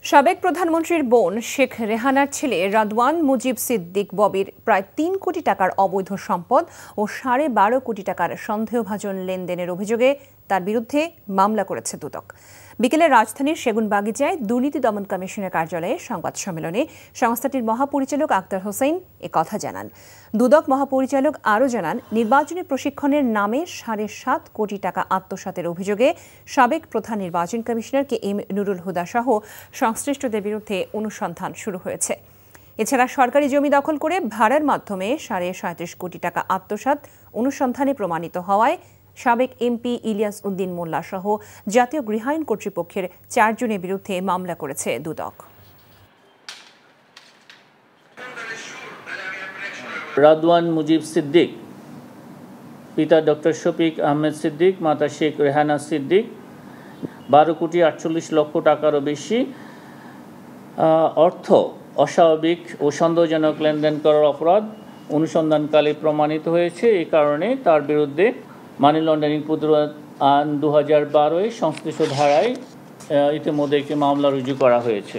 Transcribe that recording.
সাবেক প্রধানমন্ত্রীর বোন শেখ রেহানার ছেলে রাদওয়ান মুজিব সিদ্দিক ববির প্রায় ৩ কোটি টাকার অবৈধ সম্পদ ও ১২.৫ কোটি টাকার সন্দেহভাজন লেনদেনের অভিযোগে তার বিরুদ্ধে মামলা করেছে দুদক। বিকেলে রাজধানীর সেগুনবাগিচায় দুর্নীতি দমন কমিশনের কার্যালয়ে সংবাদ সম্মেলনে সংস্থাটির মহাপরিচালক আক্তার হোসেন কথা জানান। দুদক মহাপরিচালক আরও জানান, নির্বাচনী প্রশিক্ষণের নামে ৭.৫ কোটি টাকা আত্মসাতের অভিযোগে সাবেক প্রধান নির্বাচন কমিশনার KM নুরুল হুদা সহ সংশ্লিষ্টদের বিরুদ্ধে অনুসন্ধান শুরু হয়েছে। এছাড়া সরকারি জমি দখল করে ভাড়ার মাধ্যমে ৩৭.৫ কোটি টাকা আত্মসাৎ অনুসন্ধানে প্রমাণিত হওয়ায় সাবেক MP ইলিয়াস উদ্দিন মোল্লা সহ জাতীয় গৃহায়ণ কর্তৃপক্ষের ৪ জনের বিরুদ্ধে মামলা করেছে দুদক। রাদওয়ান মুজিব সিদ্দিক, পিতা ডক্টর শফিক আহমেদ সিদ্দিক, মাতা শেখ রেহানা সিদ্দিক ১২.৪৮ কোটি টাকারও বেশি অর্থ অস্বাভাবিক ও সন্দেহজনক লেনদেন করার অপরাধ অনুসন্ধানকালে প্রমাণিত হয়েছে। এই কারণে তার বিরুদ্ধে মানি লন্ডারিং প্রতিরোধ আইন ২০১২ সংশ্লিষ্ট ধারায় ইতিমধ্যে একটি মামলা রুজু করা হয়েছে।